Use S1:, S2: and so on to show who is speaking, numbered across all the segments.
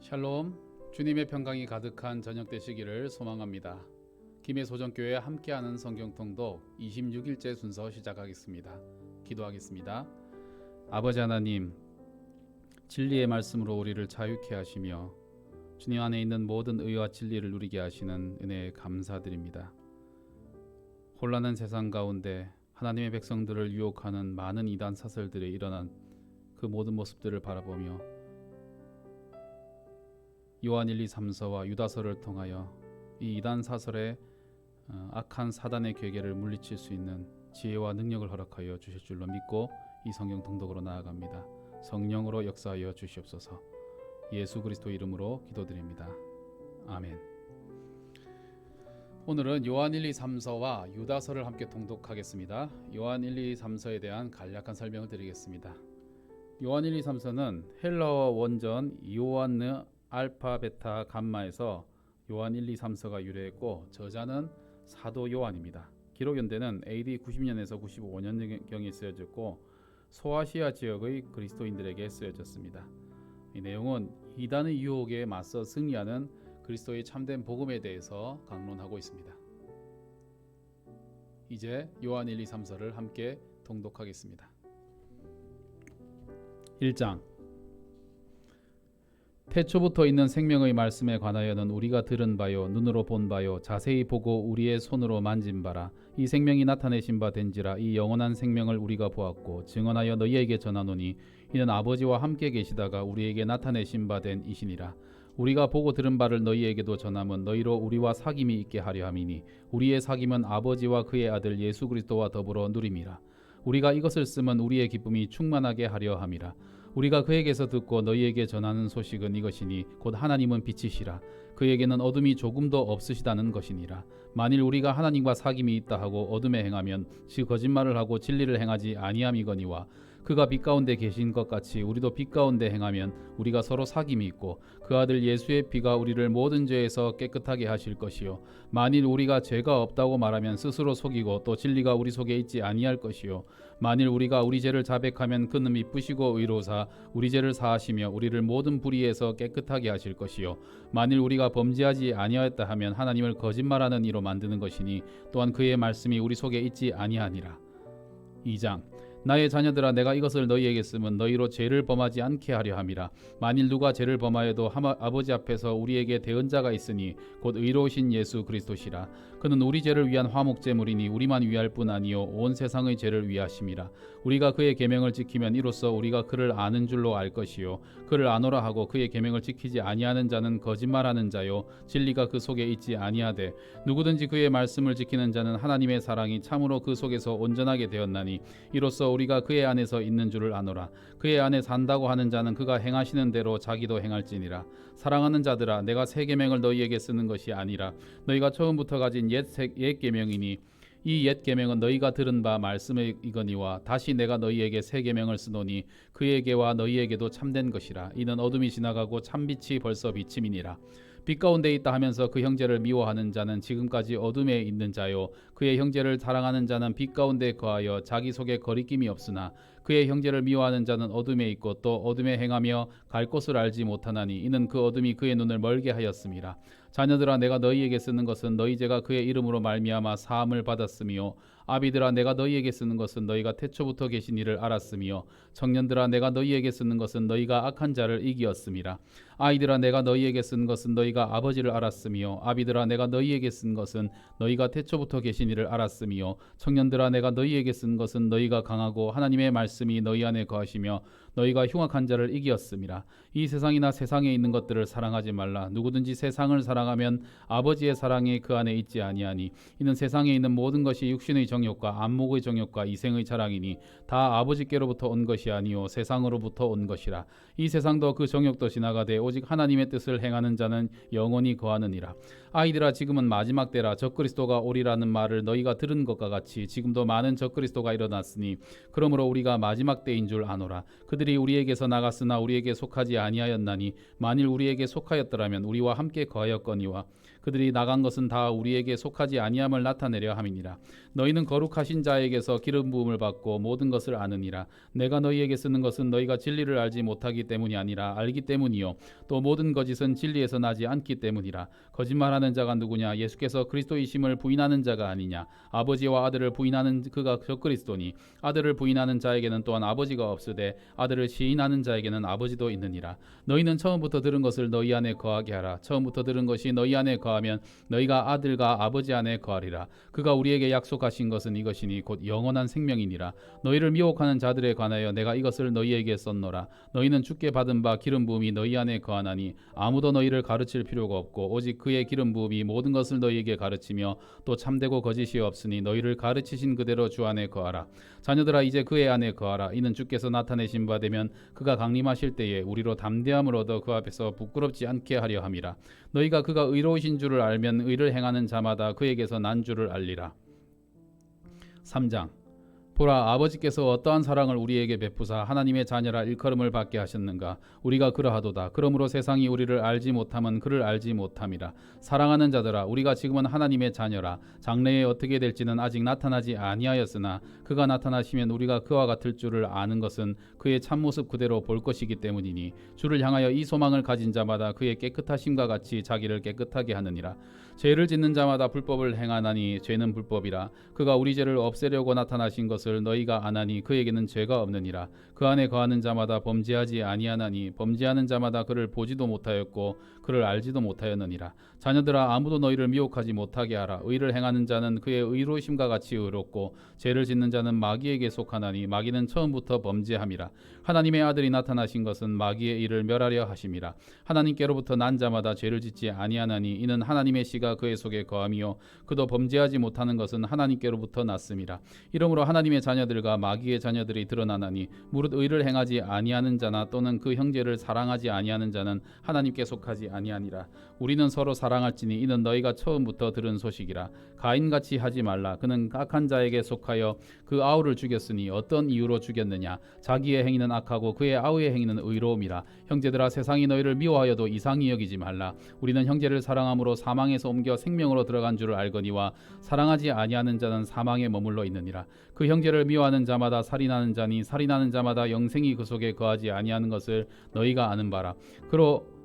S1: 샬롬, 주님의 평강이 가득한 저녁 되시기를 소망합니다. 김해소정교회 함께하는 성경통독 26일째 순서 시작하겠습니다. 기도하겠습니다. 아버지 하나님, 진리의 말씀으로 우리를 자유케 하시며 주님 안에 있는 모든 의와 진리를 누리게 하시는 은혜에 감사드립니다. 혼란한 세상 가운데 하나님의 백성들을 유혹하는 많은 이단 사설들이 일어난 그 모든 모습들을 바라보며 요한 1, 2, 3서와 유다서를 통하여 이 이단 사설의 악한 사단의 괴계를 물리칠 수 있는 지혜와 능력을 허락하여 주실 줄로 믿고 이 성경 통독으로 나아갑니다. 성령으로 역사하여 주시옵소서. 예수 그리스도 이름으로 기도드립니다. 아멘. 오늘은 요한 1, 2, 3서와 유다서를 함께 통독하겠습니다. 요한 1, 2, 3서에 대한 간략한 설명을 드리겠습니다. 요한 1, 2, 3서는 헬라어 원전 요한느 알파, 베타, 감마에서 요한 1, 2, 3서가 유래했고 저자는 사도 요한입니다. 기록 연대는 AD 90년에서 95년경에 쓰여졌고 소아시아 지역의 그리스도인들에게 쓰여졌습니다. 이 내용은 이단의 유혹에 맞서 승리하는 그리스도의 참된 복음에 대해서 강론하고 있습니다. 이제 요한 1, 2, 3서를 함께 통독하겠습니다. 1장 태초부터 있는 생명의 말씀에 관하여는 우리가 들은 바요 눈으로 본 바요 자세히 보고 우리의 손으로 만진 바라. 이 생명이 나타내신 바 된지라. 이 영원한 생명을 우리가 보았고 증언하여 너희에게 전하노니 이는 아버지와 함께 계시다가 우리에게 나타내신 바 된 이시니라. 우리가 보고 들은 바를 너희에게도 전함은 너희로 우리와 사귐이 있게 하려 함이니 우리의 사귐은 아버지와 그의 아들 예수 그리스도와 더불어 누림이라. 우리가 이것을 쓰면 우리의 기쁨이 충만하게 하려 함이라. 우리가 그에게서 듣고 너희에게 전하는 소식은 이것이니 곧 하나님은 빛이시라. 그에게는 어둠이 조금도 없으시다는 것이니라. 만일 우리가 하나님과 사귐이 있다 하고 어둠에 행하면 즉 거짓말을 하고 진리를 행하지 아니함이거니와 그가 빛 가운데 계신 것 같이 우리도 빛 가운데 행하면 우리가 서로 사귐이 있고 그 아들 예수의 피가 우리를 모든 죄에서 깨끗하게 하실 것이요 만일 우리가 죄가 없다고 말하면 스스로 속이고 또 진리가 우리 속에 있지 아니할 것이요 만일 우리가 우리 죄를 자백하면 그는 미쁘시고 의로사 우리 죄를 사하시며 우리를 모든 불의에서 깨끗하게 하실 것이요 만일 우리가 범죄하지 아니하였다 하면 하나님을 거짓말하는 이로 만드는 것이니 또한 그의 말씀이 우리 속에 있지 아니하니라. 2장 나의 자녀들아 내가 이것을 너희에게 쓰면 너희로 죄를 범하지 않게 하려 함이라. 만일 누가 죄를 범하여도 아버지 앞에서 우리에게 대언자가 있으니 곧 의로우신 예수 그리스도시라. 그는 우리 죄를 위한 화목제물이니 우리만 위할 뿐 아니요 온 세상의 죄를 위하심이라. 우리가 그의 계명을 지키면 이로써 우리가 그를 아는 줄로 알 것이요 그를 아노라 하고 그의 계명을 지키지 아니하는 자는 거짓말하는 자요 진리가 그 속에 있지 아니하되 누구든지 그의 말씀을 지키는 자는 하나님의 사랑이 참으로 그 속에서 온전하게 되었나니 이로써 우리가 그의 안에서 있는 줄을 아노라. 그의 안에 산다고 하는 자는 그가 행하시는 대로 자기도 행할지니라. 사랑하는 자들아 내가 새 계명을 너희에게 쓰는 것이 아니라 너희가 처음부터 가진 옛 계명이니 이 옛 계명은 너희가 들은 바 말씀이거니와 다시 내가 너희에게 새 계명을 쓰노니 그에게와 너희에게도 참된 것이라. 이는 어둠이 지나가고 참빛이 벌써 비침이니라. 빛 가운데 있다 하면서 그 형제를 미워하는 자는 지금까지 어둠에 있는 자요 그의 형제를 사랑하는 자는 빛 가운데 거하여 자기 속에 거리낌이 없으나 그의 형제를 미워하는 자는 어둠에 있고 또 어둠에 행하며 갈 곳을 알지 못하나니 이는 그 어둠이 그의 눈을 멀게 하였음이라. 자녀들아 내가 너희에게 쓰는 것은 너희 죄가 그의 이름으로 말미암아 사함을 받았으며 아비들아 내가 너희에게 쓰는 것은 너희가 태초부터 계신 이를 알았으며 청년들아 내가 너희에게 쓰는 것은 너희가 악한 자를 이기었음이라. 아이들아 내가 너희에게 쓴 것은 너희가 아버지를 알았으며 아비들아 내가 너희에게 쓴 것은 너희가 태초부터 계신 이를 알았으며 청년들아 내가 너희에게 쓴 것은 너희가 강하고 하나님의 말씀이 너희 안에 거하시며 너희가 흉악한 자를 이기었음이라. 이 세상이나 세상에 있는 것들을 사랑하지 말라. 누구든지 세상을 사랑하면 아버지의 사랑이 그 안에 있지 아니하니 이는 세상에 있는 모든 것이 육신의 정욕과 안목의 정욕과 이생의 자랑이니 다 아버지께로부터 온 것이 아니요 세상으로부터 온 것이라. 이 세상도 그 정욕도 지나가되 오직 하나님의 뜻을 행하는 자는 영원히 거하느니라. 아이들아 지금은 마지막 때라. 적그리스도가 오리라는 말을 너희가 들은 것과 같이 지금도 많은 적그리스도가 일어났으니 그러므로 우리가 마지막 때인 줄 아노라. 그들이 우리에게서 나갔으나 우리에게 속하지 아니하였나니 만일 우리에게 속하였더라면 우리와 함께 거하였거니와 그들이 나간 것은 다 우리에게 속하지 아니함을 나타내려 함이니라. 너희는 거룩하신 자에게서 기름 부음을 받고 모든 것을 아느니라. 내가 너희에게 쓰는 것은 너희가 진리를 알지 못하기 때문이 아니라 알기 때문이요 또 모든 거짓은 진리에서 나지 않기 때문이라. 거짓말하는 자가 누구냐? 예수께서 그리스도이심을 부인하는 자가 아니냐? 아버지와 아들을 부인하는 그가 적그리스도니 아들을 부인하는 자에게는 또한 아버지가 없으되 아들을 시인하는 자에게는 아버지도 있느니라. 너희는 처음부터 들은 것을 너희 안에 거하게 하라. 처음부터 들은 것이 너희 안에 거하면 너희가 아들과 아버지 안에 거하리라. 그가 우리에게 약속하신 것은 이것이니 곧 영원한 생명이니라. 너희를 미혹하는 자들에 관하여 내가 이것을 너희에게 썼노라. 너희는 주께 받은 바 기름 부음이 너희 안에 거하나니 아무도 너희를 가르칠 필요가 없고 오직 그의 기름 부음이 모든 것을 너희에게 가르치며 또 참되고 거짓이 없으니 너희를 가르치신 그대로 주 안에 거하라. 자녀들아 이제 그의 안에 거하라. 이는 주께서 나타내신 바 되면 그가 강림하실 때에 우리로 담대함을 얻어 그 앞에서 부끄럽지 않게 하려 함이라. 너희가 그가 의로우신 줄을 알면 의를 행하는 자마다 그에게서 난 줄을 알리라. 3장. 보라, 아버지께서 어떠한 사랑을 우리에게 베푸사 하나님의 자녀라 일컬음을 받게 하셨는가. 우리가 그러하도다. 그러므로 세상이 우리를 알지 못함은 그를 알지 못함이라. 사랑하는 자들아, 우리가 지금은 하나님의 자녀라. 장래에 어떻게 될지는 아직 나타나지 아니하였으나 그가 나타나시면 우리가 그와 같을 줄을 아는 것은 그의 참모습 그대로 볼 것이기 때문이니 주를 향하여 이 소망을 가진 자마다 그의 깨끗하심과 같이 자기를 깨끗하게 하느니라. 죄를 짓는 자마다 불법을 행하나니 죄는 불법이라. 그가 우리 죄를 없애려고 나타나신 것을 너희가 아나니 그에게는 죄가 없느니라. 그 안에 거하는 자마다 범죄하지 아니하나니 범죄하는 자마다 그를 보지도 못하였고 그를 알지도 못하였느니라. 자녀들아, 아무도 너희를 미혹하지 못하게 하라. 의를 행하는 자는 그의 의로우심과 같이 의롭고 죄를 짓는 자는 마귀에게 속하나니 마귀는 처음부터 범죄함이라. 하나님의 아들이 나타나신 것은 마귀의 일을 멸하려 하심이라. 하나님께로부터 난 자마다 죄를 짓지 아니하나니 이는 하나님의 씨가 그의 속에 거함이요 그도 범죄하지 못하는 것은 하나님께로부터 났음이라. 이러므로 하나님의 자녀들과 마귀의 자녀들이 드러나나니 무릇 의를 행하지 아니하는 자나 또는 그 형제를 사랑하지 아니하는 자는 하나님께 속하지 아니하니라. 우리는 서로 사랑할지니 이는 너희가 처음부터 들은 소식이라. 가인같이 하지 말라. 그는 악한 자에게 속하여 그 아우를 죽였으니 어떤 이유로 죽였느냐? 자기의 행위는 악하고 그의 아우의 행위는 의로움이라. 형제들아, 세상이 너희를 미워하여도 이상히 여기지 말라. 우리는 형제를 사랑함으로 사망에서 옮겨 생명으로 들어간 줄을 알거니와 사랑하지 아니하는 자는 사망에 머물러 있느니라. 그 형제를 미워하는 자마다 살인하는 자니 살인하는 자마다 영생이 그 속에 거하지 아니하는 것을 너희가 아는 바라.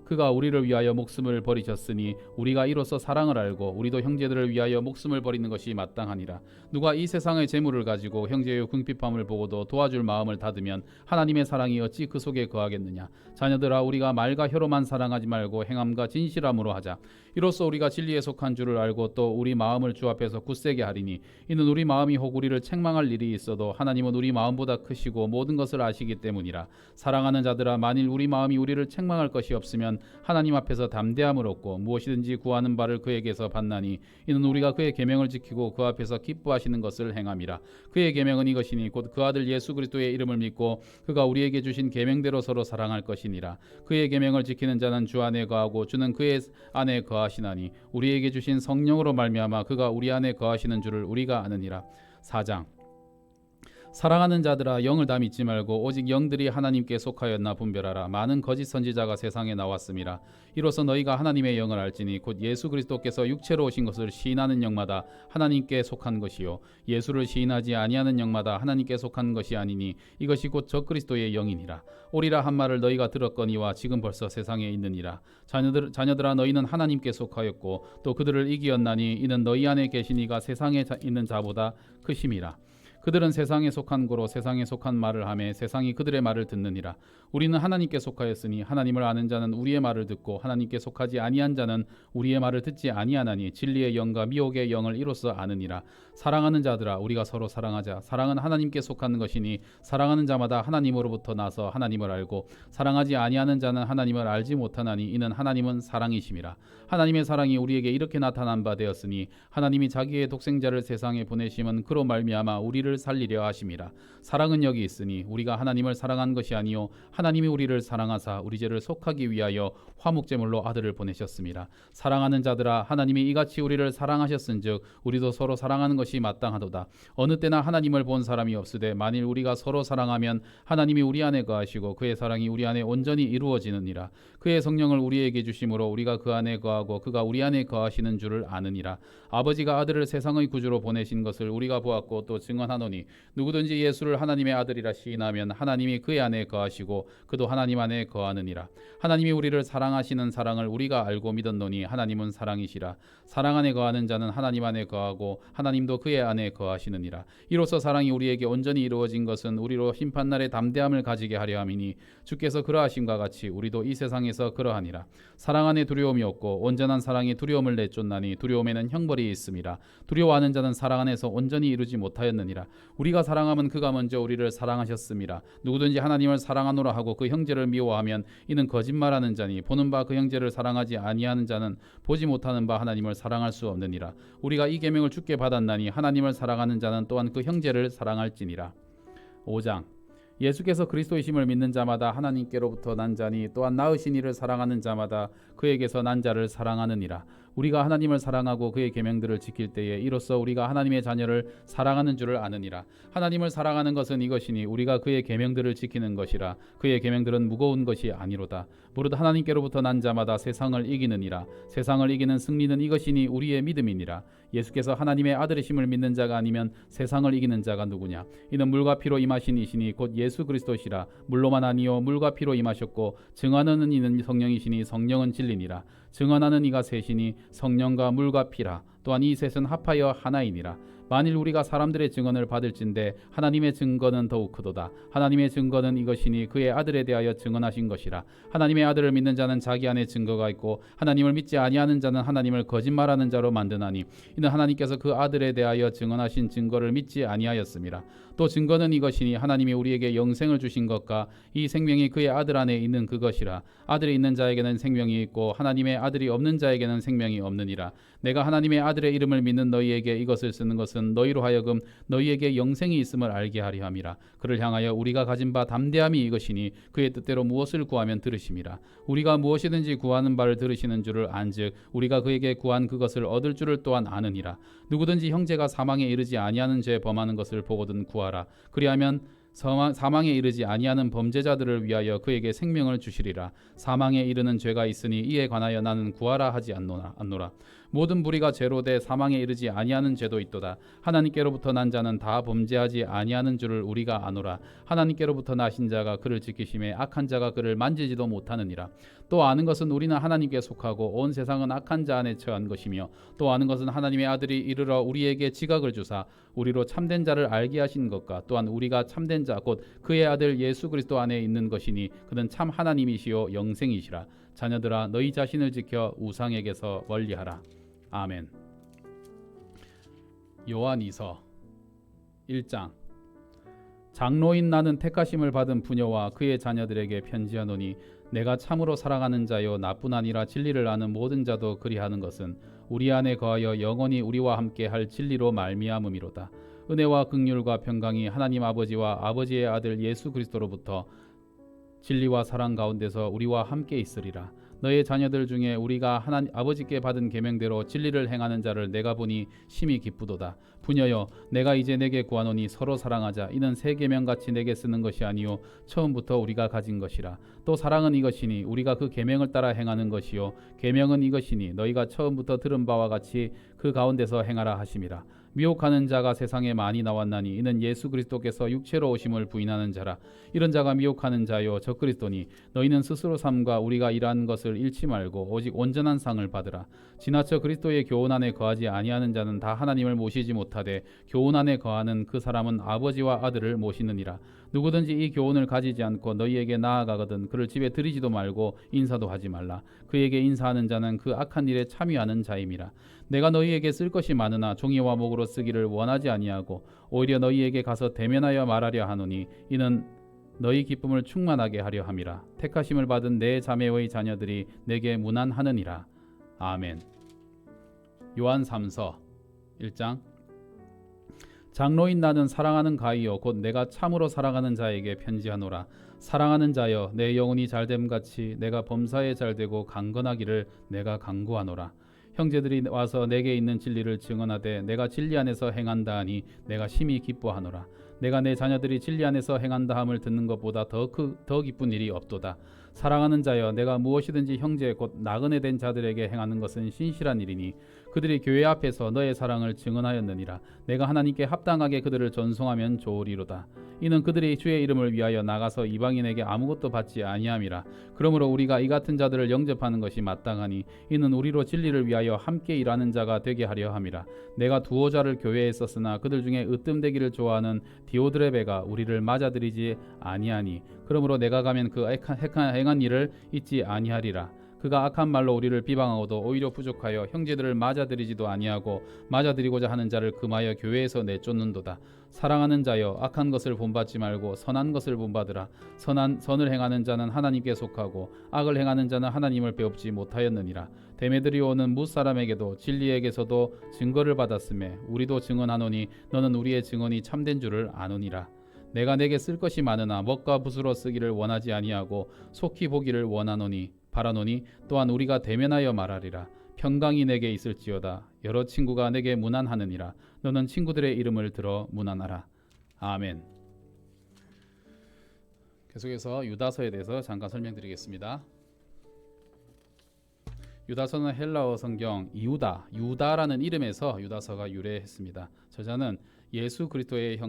S1: 그가 우리를 위하여 목숨을 버리셨으니 우리가 이로써 사랑을 알고 우리도 형제들을 위하여 목숨을 버리는 것이 마땅하니라. 누가 이 세상의 재물을 가지고 형제의 궁핍함을 보고도 도와줄 마음을 닫으면 하나님의 사랑이 어찌 그 속에 거하겠느냐. 자녀들아, 우리가 말과 혀로만 사랑하지 말고 행함과 진실함으로 하자. 이로써 우리가 진리에 속한 줄을 알고 또 우리 마음을 주 앞에서 굳세게 하리니 이는 우리 마음이 혹 우리를 책망할 일이 있어도 하나님은 우리 마음보다 크시고 모든 것을 아시기 때문이라. 사랑하는 자들아, 만일 우리 마음이 우리를 책망할 것이 없으면 하나님 앞에서 담대함을 얻고 무엇이든지 구하는 바를 그에게서 받나니 이는 우리가 그의 계명을 지키고 그 앞에서 기뻐하시는 것을 행함이라. 그의 계명은 이것이니 곧 그 아들 예수 그리스도의 이름을 믿고 그가 우리에게 주신 계명대로 서로 사랑할 것이니라. 그의 계명을 지키는 자는 주 안에 거하고 주는 그의 안에 거하시나니 우리에게 주신 성령으로 말미암아 그가 우리 안에 거하시는 줄을 우리가 아느니라. 4장. 사랑하는 자들아, 영을 다 믿지 말고 오직 영들이 하나님께 속하였나 분별하라. 많은 거짓 선지자가 세상에 나왔음이라. 이로써 너희가 하나님의 영을 알지니 곧 예수 그리스도께서 육체로 오신 것을 시인하는 영마다 하나님께 속한 것이요 예수를 시인하지 아니하는 영마다 하나님께 속한 것이 아니니 이것이 곧 적그리스도의 영이니라. 오리라 한 말을 너희가 들었거니와 지금 벌써 세상에 있느니라. 자녀들아, 너희는 하나님께 속하였고 또 그들을 이기었나니 이는 너희 안에 계신 이가 세상에 있는 자보다 크심이라. 그들은 세상에 속한 고로 세상에 속한 말을 하며 세상이 그들의 말을 듣느니라. 우리는 하나님께 속하였으니 하나님을 아는 자는 우리의 말을 듣고 하나님께 속하지 아니한 자는 우리의 말을 듣지 아니하나니 진리의 영과 미혹의 영을 이로써 아느니라. 사랑하는 자들아, 우리가 서로 사랑하자. 사랑은 하나님께 속한 것이니 사랑하는 자마다 하나님으로부터 나서 하나님을 알고 사랑하지 아니하는 자는 하나님을 알지 못하나니 이는 하나님은 사랑이심이라. 하나님의 사랑이 우리에게 이렇게 나타난 바 되었으니 하나님이 자기의 독생자를 세상에 보내심은 그로 말미암아 우리를 그를 살리려 하심이라. 사랑은 여기 있으니 우리가 하나님을 사랑한 것이 아니요 하나님이 우리를 사랑하사 우리 죄를 속하기 위하여 화목제물로 아들을 보내셨습니다. 사랑하는 자들아, 하나님이 이같이 우리를 사랑하셨은즉 우리도 서로 사랑하는 것이 마땅하도다. 어느 때나 하나님을 본 사람이 없으되 만일 우리가 서로 사랑하면 하나님이 우리 안에 거하시고 그의 사랑이 우리 안에 온전히 이루어지느니라. 그의 성령을 우리에게 주심으로 우리가 그 안에 거하고 그가 우리 안에 거하시는 줄을 아느니라. 아버지가 아들을 세상의 구주로 보내신 것을 우리가 보았고 또 증언하노니 누구든지 예수를 하나님의 아들이라 시인하면 하나님이 그의 안에 거하시고 그도 하나님 안에 거하느니라. 하나님이 우리를 사랑하시는 사랑을 우리가 알고 믿었노니 하나님은 사랑이시라. 사랑 안에 거하는 자는 하나님 안에 거하고 하나님도 그의 안에 거하시느니라. 이로써 사랑이 우리에게 온전히 이루어진 것은 우리로 심판날에 담대함을 가지게 하려 함이니 주께서 그러하심과 같이 우리도 이 세상에서 그러하니라. 사랑 안에 두려움이 없고 온전한 사랑이 두려움을 내쫓나니 두려움에는 형벌이 있음이라. 두려워하는 자는 사랑 안에서 온전히 이루지 못하였느니라. 우리가 사랑함은 그가 먼저 우리를 사랑하셨음이라. 누구든지 하나님을 사랑하노라 하고 그 형제를 미워하면 이는 거짓말하는 자니 보는 바 그 형제를 사랑하지 아니하는 자는 보지 못하는 바 하나님을 사랑할 수 없느니라. 우리가 이 계명을 주께 받았나니 하나님을 사랑하는 자는 또한 그 형제를 사랑할지니라. 5장. 예수께서 그리스도이심을 믿는 자마다 하나님께로부터 난 자니 또한 낳으신 이를 사랑하는 자마다 그에게서 난 자를 사랑하느니라. 우리가 하나님을 사랑하고 그의 계명들을 지킬 때에 이로써 우리가 하나님의 자녀를 사랑하는 줄을 아느니라. 하나님을 사랑하는 것은 이것이니 우리가 그의 계명들을 지키는 것이라. 그의 계명들은 무거운 것이 아니로다. 무릇 하나님께로부터 난 자마다 세상을 이기느니라. 세상을 이기는 승리는 이것이니 우리의 믿음이니라. 예수께서 하나님의 아들이심을 믿는 자가 아니면 세상을 이기는 자가 누구냐? 이는 물과 피로 임하신 이시니 곧 예수 그리스도시라. 물로만 아니요 물과 피로 임하셨고 증언하는 이는 성령이시니 성령은 진리니라. 증언하는 이가 셋이니 성령과 물과 피라. 또한 이 셋은 합하여 하나이니라. 만일 우리가 사람들의 증언을 받을진대 하나님의 증거는 더욱 크도다. 하나님의 증거는 이것이니 그의 아들에 대하여 증언하신 것이라. 하나님의 아들을 믿는 자는 자기 안에 증거가 있고 하나님을 믿지 아니하는 자는 하나님을 거짓말하는 자로 만드나니 이는 하나님께서 그 아들에 대하여 증언하신 증거를 믿지 아니하였음이라. 또 증거는 이것이니 하나님이 우리에게 영생을 주신 것과 이 생명이 그의 아들 안에 있는 그것이라. 아들이 있는 자에게는 생명이 있고 하나님의 아들이 없는 자에게는 생명이 없느니라. 내가 하나님의 아들의 이름을 믿는 너희에게 이것을 쓰는 것은 너희로 하여금 너희에게 영생이 있음을 알게 하려 함이라. 그를 향하여 우리가 가진 바 담대함이 이것이니 그의 뜻대로 무엇을 구하면 들으심이라. 우리가 무엇이든지 구하는 바를 들으시는 줄을 안즉 우리가 그에게 구한 그것을 얻을 줄을 또한 아느니라. 누구든지 형제가 사망에 이르지 아니하는 죄 범하는 것을 보거든 구하라. 그리하면 사망에 이르지 아니하는 범죄자들을 위하여 그에게 생명을 주시리라. 사망에 이르는 죄가 있으니 이에 관하여 나는 구하라 하지 않노라. 모든 불의가 죄로 돼 사망에 이르지 아니하는 죄도 있도다. 하나님께로부터 난 자는 다 범죄하지 아니하는 줄을 우리가 아노라. 하나님께로부터 나신 자가 그를 지키심에 악한 자가 그를 만지지도 못하느니라. 또 아는 것은 우리는 하나님께 속하고 온 세상은 악한 자 안에 처한 것이며 또 아는 것은 하나님의 아들이 이르러 우리에게 지각을 주사 우리로 참된 자를 알게 하신 것과 또한 우리가 참된 자 곧 그의 아들 예수 그리스도 안에 있는 것이니 그는 참 하나님이시요 영생이시라. 자녀들아 너희 자신을 지켜 우상에게서 멀리하라. 아멘. 요한이서 1장. 장로인 나는 택하심을 받은 부녀와 그의 자녀들에게 편지하노니 내가 참으로 사랑하는 자요 나뿐 아니라 진리를 아는 모든 자도 그리하는 것은 우리 안에 거하여 영원히 우리와 함께 할 진리로 말미암음이로다. 은혜와 긍휼과 평강이 하나님 아버지와 아버지의 아들 예수 그리스도로부터 진리와 사랑 가운데서 우리와 함께 있으리라. 너의 자녀들 중에 우리가 하나님 아버지께 받은 계명대로 진리를 행하는 자를 내가 보니 심히 기쁘도다. 부녀여 내가 이제 내게 구하노니 서로 사랑하자. 이는 새 계명같이 내게 쓰는 것이 아니요 처음부터 우리가 가진 것이라. 또 사랑은 이것이니 우리가 그 계명을 따라 행하는 것이요 계명은 이것이니 너희가 처음부터 들은 바와 같이 그 가운데서 행하라 하심이라. 미혹하는 자가 세상에 많이 나왔나니 이는 예수 그리스도께서 육체로 오심을 부인하는 자라. 이런 자가 미혹하는 자요 적그리스도니 너희는 스스로 삶과 우리가 일한 것을 잃지 말고 오직 온전한 상을 받으라. 지나쳐 그리스도의 교훈 안에 거하지 아니하는 자는 다 하나님을 모시지 못하되 교훈 안에 거하는 그 사람은 아버지와 아들을 모시느니라. 누구든지 이 교훈을 가지지 않고 너희에게 나아가거든 그를 집에 들이지도 말고 인사도 하지 말라. 그에게 인사하는 자는 그 악한 일에 참여하는 자임이라. 내가 너희에게 쓸 것이 많으나 종이와 목으로 쓰기를 원하지 아니하고 오히려 너희에게 가서 대면하여 말하려 하노니 이는 너희 기쁨을 충만하게 하려 함이라. 택하심을 받은 내 자매의 자녀들이 내게 문안하느니라. 아멘. 요한 3서 1장. 장로인 나는 사랑하는 가이요 곧 내가 참으로 사랑하는 자에게 편지하노라. 사랑하는 자여, 내 영혼이 잘됨 같이 내가 범사에 잘되고 강건하기를 내가 간구하노라. 형제들이 와서 내게 있는 진리를 증언하되 내가 진리 안에서 행한다 하니 내가 심히 기뻐하노라. 내가 내 자녀들이 진리 안에서 행한다 함을 듣는 것보다 더 기쁜 일이 없도다. 사랑하는 자여, 내가 무엇이든지 형제 곧 나그네 된 자들에게 행하는 것은 신실한 일이니 그들이 교회 앞에서 너의 사랑을 증언하였느니라. 내가 하나님께 합당하게 그들을 전송하면 좋으리로다. 이는 그들이 주의 이름을 위하여 나가서 이방인에게 아무것도 받지 아니함이라. 그러므로 우리가 이 같은 자들을 영접하는 것이 마땅하니 이는 우리로 진리를 위하여 함께 일하는 자가 되게 하려 함이라. 내가 두어 자를 교회에 썼으나 그들 중에 으뜸되기를 좋아하는 디오드레베가 우리를 맞아들이지 아니하니 그러므로 내가 가면 그 행한 일을 잊지 아니하리라. 그가 악한 말로 우리를 비방하고도 오히려 부족하여 형제들을 맞아들이지도 아니하고 맞아들이고자 하는 자를 금하여 교회에서 내쫓는도다. 사랑하는 자여, 악한 것을 본받지 말고 선한 것을 본받으라. 선을 행하는 자는 하나님께 속하고 악을 행하는 자는 하나님을 배웁지 못하였느니라. 데메드리오는 무사람에게도 진리에게서도 증거를 받았음에 우리도 증언하노니 너는 우리의 증언이 참된 줄을 아노니라. 내가 내게 쓸 것이 많으나 먹과 붓으로 쓰기를 원하지 아니하고 속히 보기를 바라노니 또한 우리가 대면하여 말하리라. 평강이 내게 있을지어다. 여러 친구가 내게 문안하느니라. 너는 친구들의 이름을 들어 문안하라. 아멘. 계속해서 유다서에 대해서 잠깐 설명드리겠습니다. 유다서는 헬라어 성경 유다라는 이름에서 유다서가 유래했습니다. 저자는 예수 그리스도의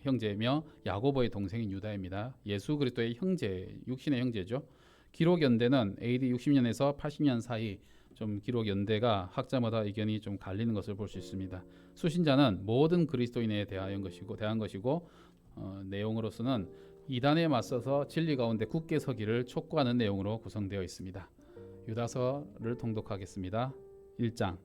S1: 형제며 야고보의 동생인 유다입니다. 예수 그리스도의 형제, 육신의 형제죠. 기록 연대는 AD 60년에서 80년 사이 좀 기록 연대가 학자마다 의견이 좀 갈리는 것을 볼 수 있습니다. 수신자는 모든 그리스도인에 대한 것이고 내용으로서는 이단에 맞서서 진리 가운데 굳게 서기를 촉구하는 내용으로 구성되어 있습니다. 유다서를 통독하겠습니다. 1장.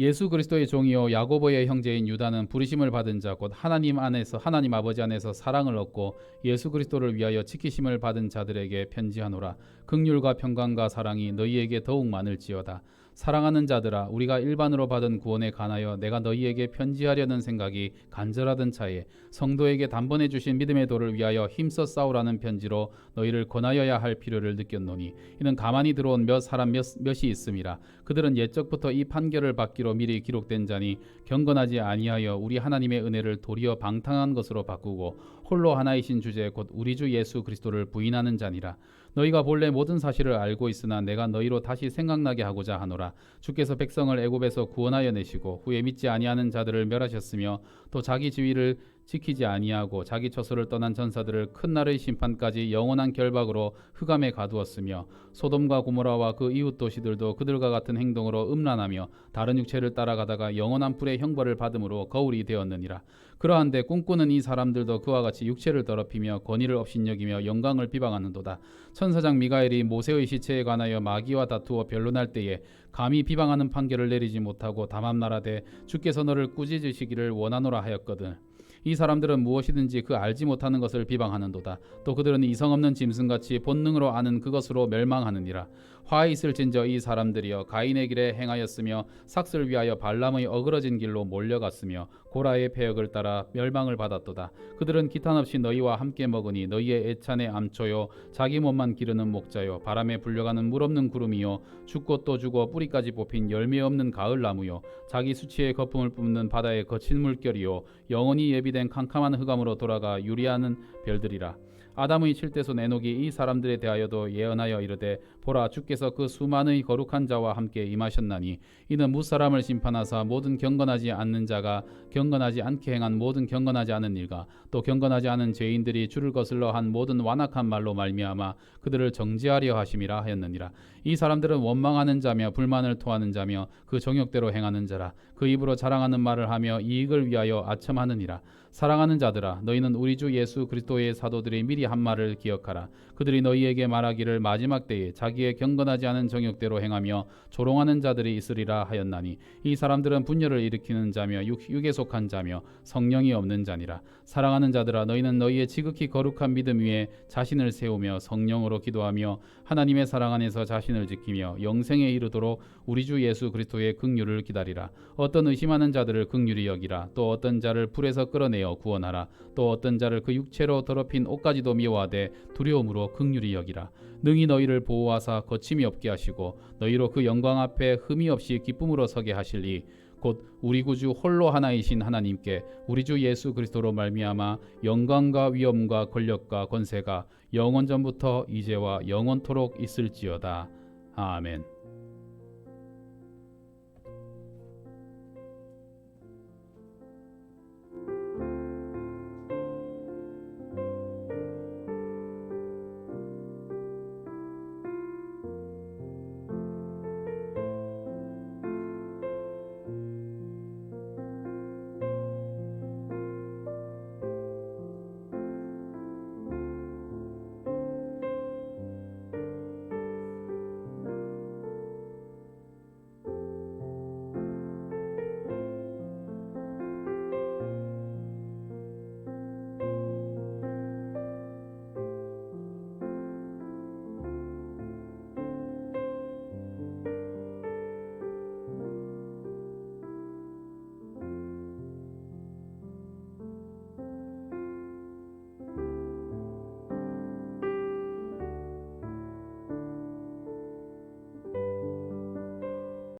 S1: 예수 그리스도의 종이요 야고보의 형제인 유다는 부르심을 받은 자 곧 하나님 아버지 안에서 사랑을 얻고 예수 그리스도를 위하여 지키심을 받은 자들에게 편지하노라. 긍휼과 평강과 사랑이 너희에게 더욱 많을지어다. 사랑하는 자들아, 우리가 일반으로 받은 구원에 관하여 내가 너희에게 편지하려는 생각이 간절하던 차에 성도에게 단번에 주신 믿음의 도를 위하여 힘써 싸우라는 편지로 너희를 권하여야 할 필요를 느꼈노니 이는 가만히 들어온 몇이 있음이라. 그들은 옛적부터 이 판결을 받기로 미리 기록된 자니 경건하지 아니하여 우리 하나님의 은혜를 도리어 방탕한 것으로 바꾸고 홀로 하나이신 주제 곧 우리 주 예수 그리스도를 부인하는 자니라. 너희가 본래 모든 사실을 알고 있으나 내가 너희로 다시 생각나게 하고자 하노라. 주께서 백성을 애굽에서 구원하여 내시고 후에 믿지 아니하는 자들을 멸하셨으며 또 자기 지위를 지키지 아니하고 자기 처소를 떠난 전사들을 큰 날의 심판까지 영원한 결박으로 흑암에 가두었으며 소돔과 고모라와 그 이웃 도시들도 그들과 같은 행동으로 음란하며 다른 육체를 따라가다가 영원한 불의 형벌을 받음으로 거울이 되었느니라. 그러한데 꿈꾸는 이 사람들도 그와 같이 육체를 더럽히며 권위를 업신여기며 영광을 비방하는도다. 천사장 미가엘이 모세의 시체에 관하여 마귀와 다투어 변론할 때에 감히 비방하는 판결을 내리지 못하고 다만 말하되 주께서 너를 꾸짖으시기를 원하노라 하였거든. 이 사람들은 무엇이든지 그 알지 못하는 것을 비방하는도다. 또 그들은 이성 없는 짐승같이 본능으로 아는 그것으로 멸망하느니라. 화에 있을진저 이 사람들이여 가인의 길에 행하였으며 삭슬 위하여 발람의 어그러진 길로 몰려갔으며 고라의 패역을 따라 멸망을 받았도다. 그들은 기탄 없이 너희와 함께 먹으니 너희의 애찬의 암초요 자기 몸만 기르는 목자요 바람에 불려가는 물 없는 구름이요 죽고 또 죽어 뿌리까지 뽑힌 열매 없는 가을 나무요 자기 수치의 거품을 뿜는 바다의 거친 물결이요 영원히 예비된 캄캄한 흑암으로 돌아가 유리하는 별들이라. 아담의 칠대소 에녹이 이 사람들에 대하여도 예언하여 이르되 보라 주께서 그 수많은 거룩한 자와 함께 임하셨나니 이는 무사람을 심판하사 모든 경건하지 않는 자가 경건하지 않게 행한 모든 경건하지 않은 일과 또 경건하지 않은 죄인들이 주를 거슬러 한 모든 완악한 말로 말미암아 그들을 정죄하려 하심이라 하였느니라. 이 사람들은 원망하는 자며 불만을 토하는 자며 그 정욕대로 행하는 자라. 그 입으로 자랑하는 말을 하며 이익을 위하여 아첨하느니라. 사랑하는 자들아, 너희는 우리 주 예수 그리스도의 사도들이 미리 한 말을 기억하라. 그들이 너희에게 말하기를 마지막 때에 자기의 경건하지 않은 정욕대로 행하며 조롱하는 자들이 있으리라 하였나니 이 사람들은 분열을 일으키는 자며 육에 속한 자며 성령이 없는 자니라. 사랑하는 자들아, 너희는 너희의 지극히 거룩한 믿음 위에 자신을 세우며 성령으로 기도하며 하나님의 사랑 안에서 자신을 지키며 영생에 이르도록 우리 주 예수 그리스도의 긍휼을 기다리라. 어떤 의심하는 자들을 긍휼히 여기라. 또 어떤 자를 불에서 끌어내어 구원하라. 또 어떤 자를 그 육체로 더럽힌 옷까지도 미워하되 두려움으로 긍휼히 여기라. 능히 너희를 보호하사 거침이 없게 하시고 너희로 그 영광 앞에 흠이 없이 기쁨으로 서게 하실리. 곧 우리 구주 홀로 하나이신 하나님께 우리 주 예수 그리스도로 말미암아 영광과 위엄과 권력과 권세가 영원 전부터 이제와 영원토록 있을지어다. 아멘.